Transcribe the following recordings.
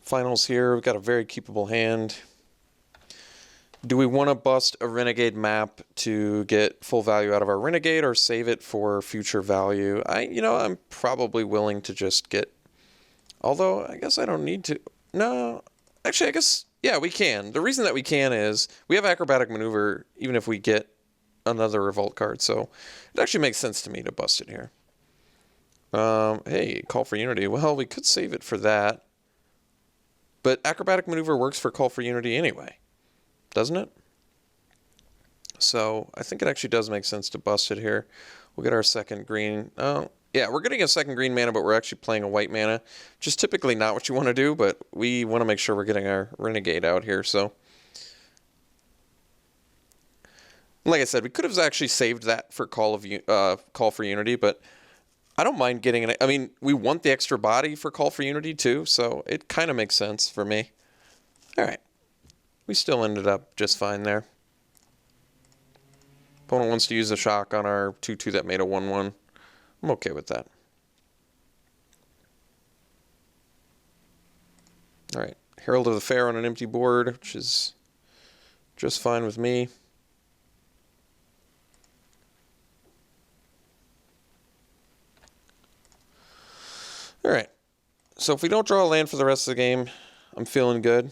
finals here. We've got a very keepable hand. Do we want to bust a Renegade map to get full value out of our Renegade or save it for future value? I'm probably willing to just get... Although, I guess I don't need to... No, actually, I guess, yeah, we can. The reason that we can is we have Acrobatic Maneuver even if we get another Revolt card, so it actually makes sense to me to bust it here. Hey, Call for Unity. Well, we could save it for that. But Acrobatic Maneuver works for Call for Unity anyway, doesn't it? So I think it actually does make sense to bust it here. We'll get our second green. Oh, yeah, we're getting a second green mana, but we're actually playing a white mana. Just typically not what you want to do, but we want to make sure we're getting our Renegade out here, so... Like I said, we could have actually saved that for Call for Unity, but I don't mind getting it. I mean, we want the extra body for Call for Unity too, so it kind of makes sense for me. All right. We still ended up just fine there. Opponent wants to use a shock on our 2/2 that made a 1/1. I'm okay with that. All right. Herald of the Fair on an empty board, which is just fine with me. All right. So if we don't draw a land for the rest of the game, I'm feeling good.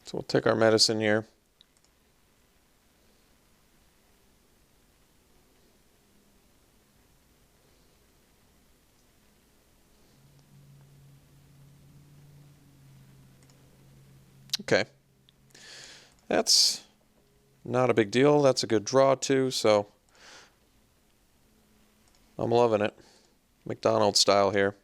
So we'll take our medicine here. Okay. That's not a big deal. That's a good draw too, so I'm loving it. McDonald's style here.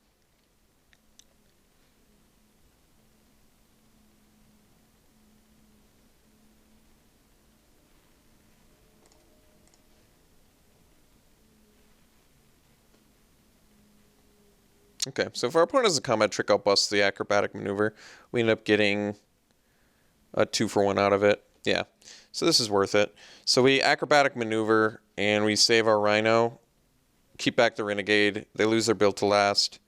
Okay, so if our opponent has a combat trick, I'll bust the Acrobatic Maneuver. We end up getting a 2-for-1 out of it. Yeah, so this is worth it. So we Acrobatic Maneuver, and we save our Rhino, keep back the Renegade. They lose their build to last.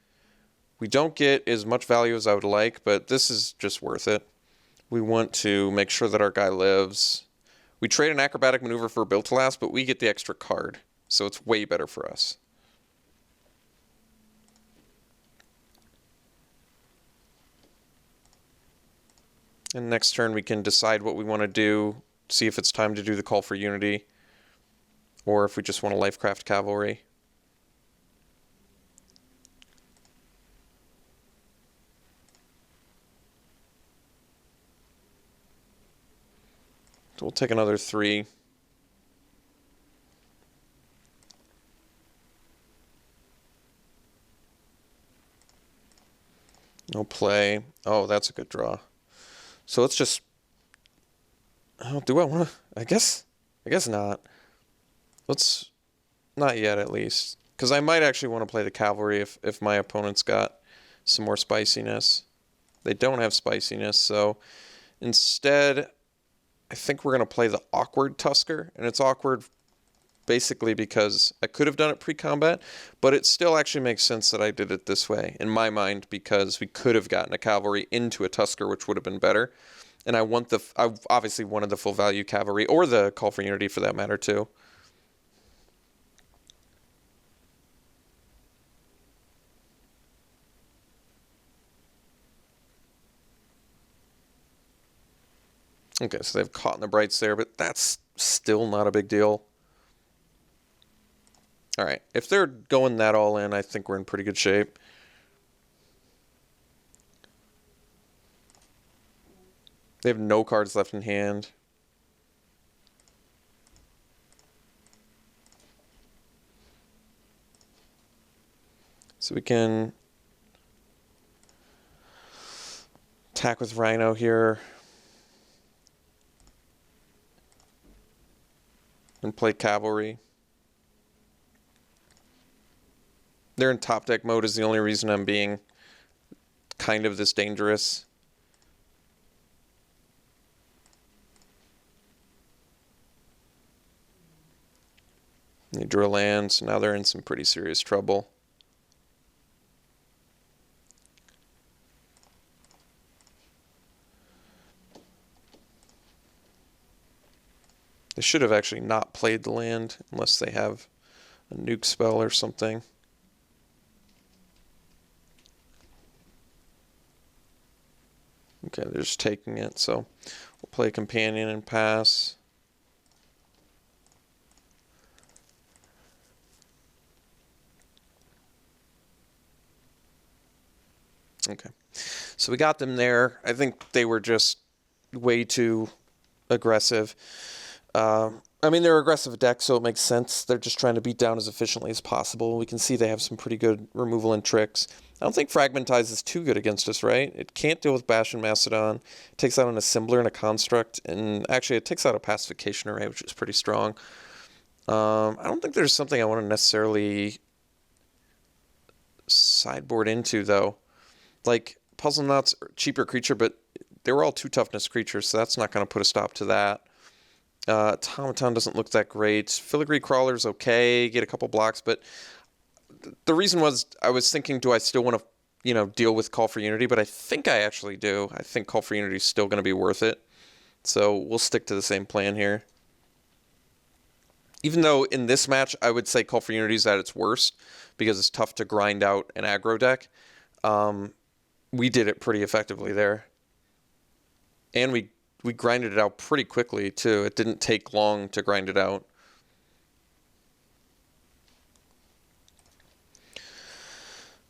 We don't get as much value as I would like, but this is just worth it. We want to make sure that our guy lives. We trade an Acrobatic Maneuver for a build to last, but we get the extra card, so it's way better for us. And next turn we can decide what we want to do, see if it's time to do the Call for Unity, or if we just want to Lifecraft Cavalry. So we'll take another 3. No play. Oh, that's a good draw. So let's just... Oh, do I want to... I guess not. Let's... Not yet, at least. Because I might actually want to play the Cavalry if my opponent's got some more spiciness. They don't have spiciness, so... Instead, I think we're going to play the Awkward Tusker. And it's awkward basically because I could have done it pre-combat, but it still actually makes sense that I did it this way, in my mind, because we could have gotten a Cavalry into a Tusker, which would have been better. And I obviously wanted the full value Cavalry, or the Call for Unity for that matter, too. Okay, so they've caught in the Brights there, but that's still not a big deal. All right, if they're going that all in, I think we're in pretty good shape. They have no cards left in hand. So we can Attack with Rhino here. And play Cavalry. They're in top deck mode is the only reason I'm being kind of this dangerous. They drew a land, so now they're in some pretty serious trouble. They should have actually not played the land unless they have a nuke spell or something. Okay, they're just taking it, so we'll play Companion and pass. Okay, so we got them there. I think they were just way too aggressive. I mean, they're aggressive deck, so it makes sense. They're just trying to beat down as efficiently as possible. We can see they have some pretty good removal and tricks. I don't think Fragmentize is too good against us, right? It can't deal with Bash and Mastodon. It takes out an Assembler and a Construct, and actually it takes out a Pacification Array, which is pretty strong. I don't think there's something I want to necessarily sideboard into, though. Like, Puzzle Knot's a cheaper creature, but they were all 2 toughness creatures, so that's not going to put a stop to that. Automaton doesn't look that great. Filigree Crawler's okay, get a couple blocks, but the reason was I was thinking, do I still want to, deal with Call for Unity? But I think I actually do. I think Call for Unity is still going to be worth it. So we'll stick to the same plan here. Even though in this match, I would say Call for Unity is at its worst because it's tough to grind out an aggro deck. We did it pretty effectively there. And we grinded it out pretty quickly, too. It didn't take long to grind it out.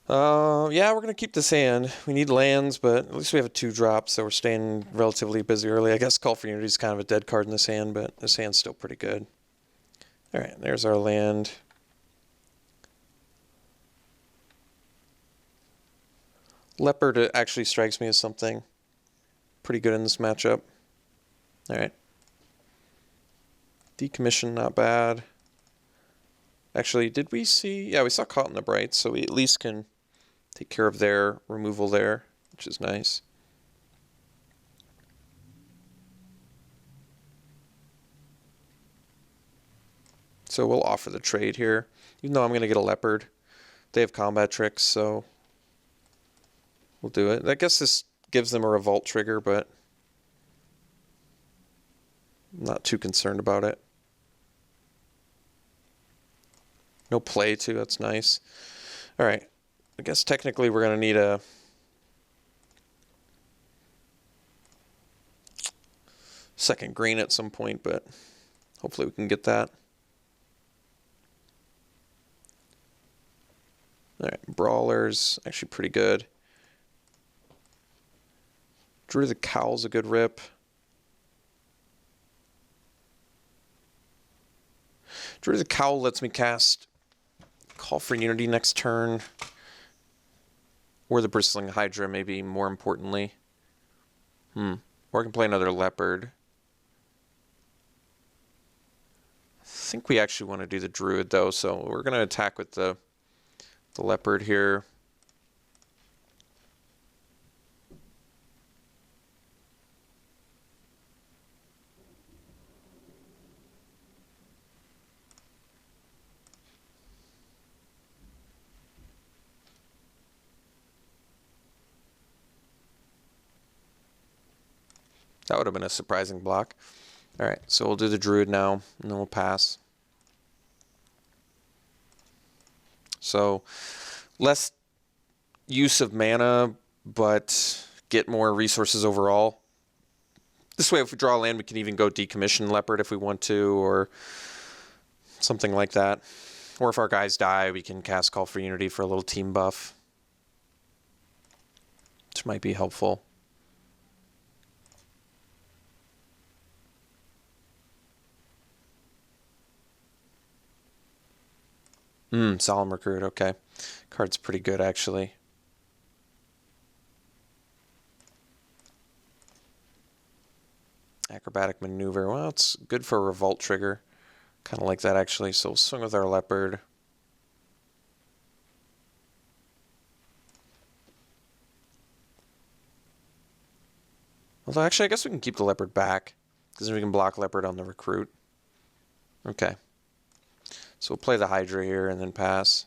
Yeah, we're going to keep this hand. We need lands, but at least we have a 2-drop, so we're staying relatively busy early. I guess Call for Unity is kind of a dead card in this hand, but this hand's still pretty good. All right, there's our land. Leopard actually strikes me as something pretty good in this matchup. All right. Decommission, not bad. Actually, did we see? Yeah, we saw Caught in the Bright, so we at least can take care of their removal there, which is nice. So we'll offer the trade here, even though I'm going to get a Leopard. They have combat tricks, so we'll do it. I guess this gives them a Revolt trigger, but I'm not too concerned about it. No play, too. That's nice. All right. I guess technically we're going to need a second green at some point, but hopefully we can get that. All right. Brawler's actually pretty good. Drew the Cowl's a good rip. Drew the Cowl lets me cast Call for Unity next turn. Or the Bristling Hydra, maybe more importantly. Or I can play another Leopard. I think we actually want to do the Druid, though, so we're going to attack with the Leopard here. That would have been a surprising block. All right, so we'll do the Druid now, and then we'll pass. So, less use of mana, but get more resources overall. This way, if we draw land, we can even go decommission Leopard if we want to, or something like that. Or if our guys die, we can cast Call for Unity for a little team buff, which might be helpful. Solemn Recruit, okay. Card's pretty good, actually. Acrobatic maneuver. Well, it's good for a revolt trigger. Kind of like that, actually. So we'll swing with our leopard. Although, actually, I guess we can keep the leopard back, because then we can block leopard on the recruit. Okay. So we'll play the Hydra here and then pass.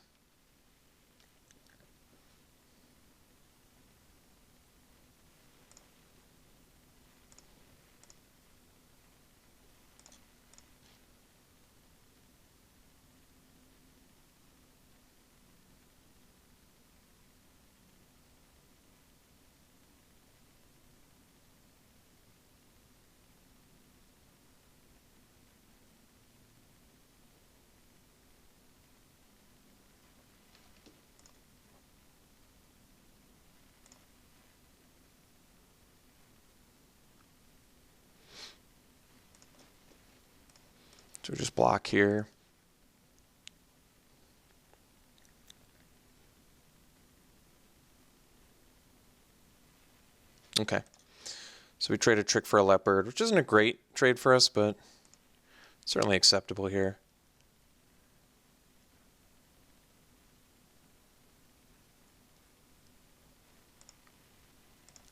So we just block here. Okay. So we trade a trick for a leopard, which isn't a great trade for us, but certainly acceptable here.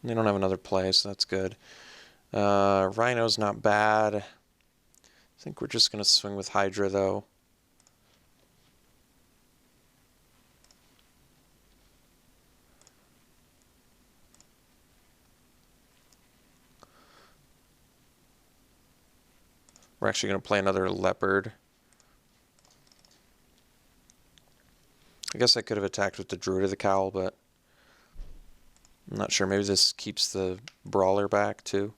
They don't have another play, so that's good. Rhino's not bad. I think we're just going to swing with Hydra, though. We're actually going to play another leopard. I guess I could have attacked with the Druid of the Cowl, but I'm not sure. Maybe this keeps the Brawler back, too.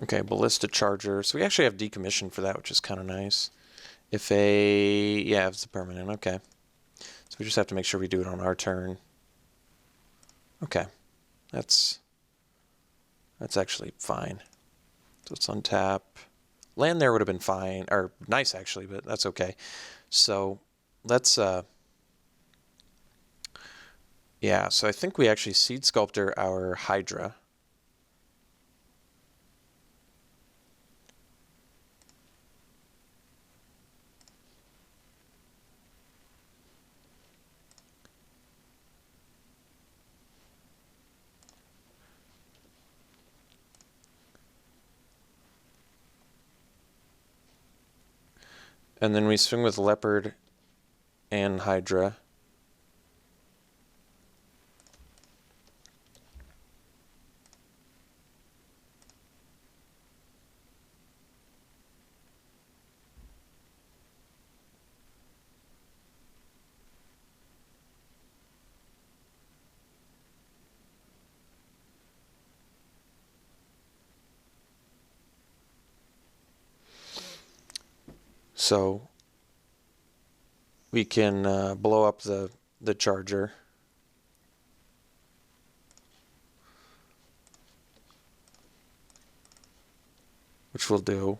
Okay, Ballista Charger. So we actually have decommission for that, which is kind of nice. If it's a permanent, okay. So we just have to make sure we do it on our turn. Okay, that's actually fine. So let's untap. Land there would have been fine, or nice actually, but that's okay. So let's, so I think we actually Seed Sculptor our Hydra. And then we swing with Leopard and Hydra. So we can blow up the charger. Which we'll do.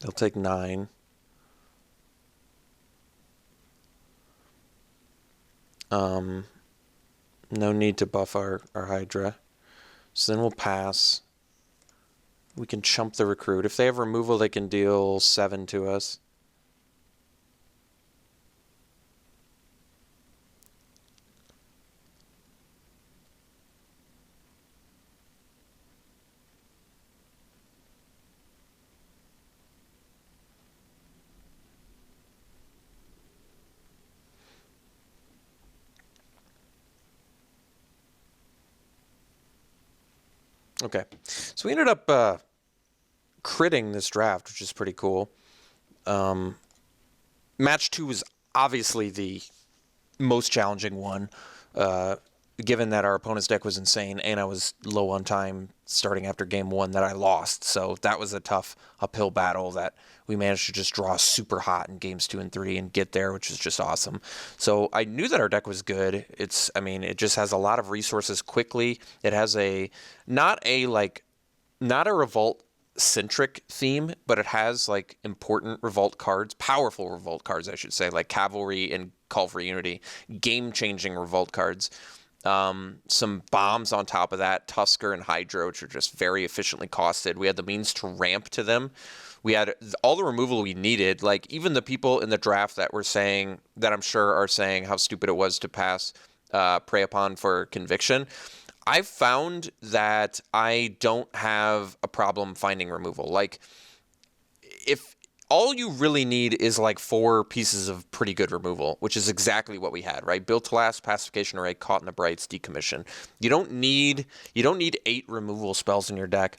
They'll take 9. No need to buff our Hydra. So then we'll pass. We can chump the recruit. If they have removal, they can deal 7 to us. Okay, so we ended up critting this draft, which is pretty cool. Match 2 was obviously the most challenging one, given that our opponent's deck was insane and I was low on time starting after game 1 that I lost. So that was a tough uphill battle that we managed to just draw super hot in games 2 and 3 and get there, which is just awesome. So I knew that our deck was good. I mean, it just has a lot of resources quickly. It has not a revolt centric theme, but it has like important revolt cards, powerful revolt cards, I should say, like Cavalry and Call for Unity, game-changing revolt cards. Some bombs on top of that, Tusker and Hydra, which are just very efficiently costed. We had the means to ramp to them. We had all the removal we needed. Like even the people in the draft that were saying, that I'm sure are saying how stupid it was to pass Prey Upon for Conviction. I've found that I don't have a problem finding removal. Like, if all you really need is like 4 pieces of pretty good removal, which is exactly what we had, right? Built to Last, Pacification Array, Caught in the Brights, Decommission. You don't need 8 removal spells in your deck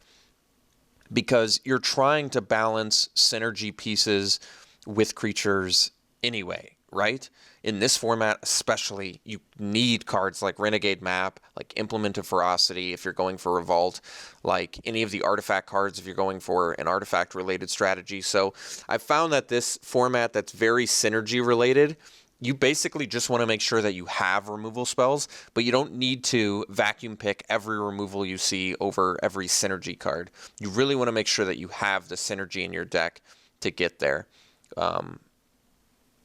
because you're trying to balance synergy pieces with creatures anyway, right? In this format especially, you need cards like Renegade Map, like Implement of Ferocity if you're going for Revolt, like any of the artifact cards if you're going for an artifact-related strategy. So I found that this format that's very synergy-related, you basically just want to make sure that you have removal spells, but you don't need to vacuum pick every removal you see over every synergy card. You really want to make sure that you have the synergy in your deck to get there.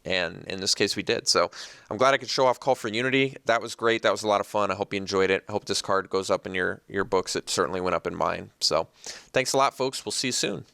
And in this case, we did. So I'm glad I could show off Call for Unity. That was great. That was a lot of fun. I hope you enjoyed it. I hope this card goes up in your books. It certainly went up in mine. So thanks a lot, folks. We'll see you soon.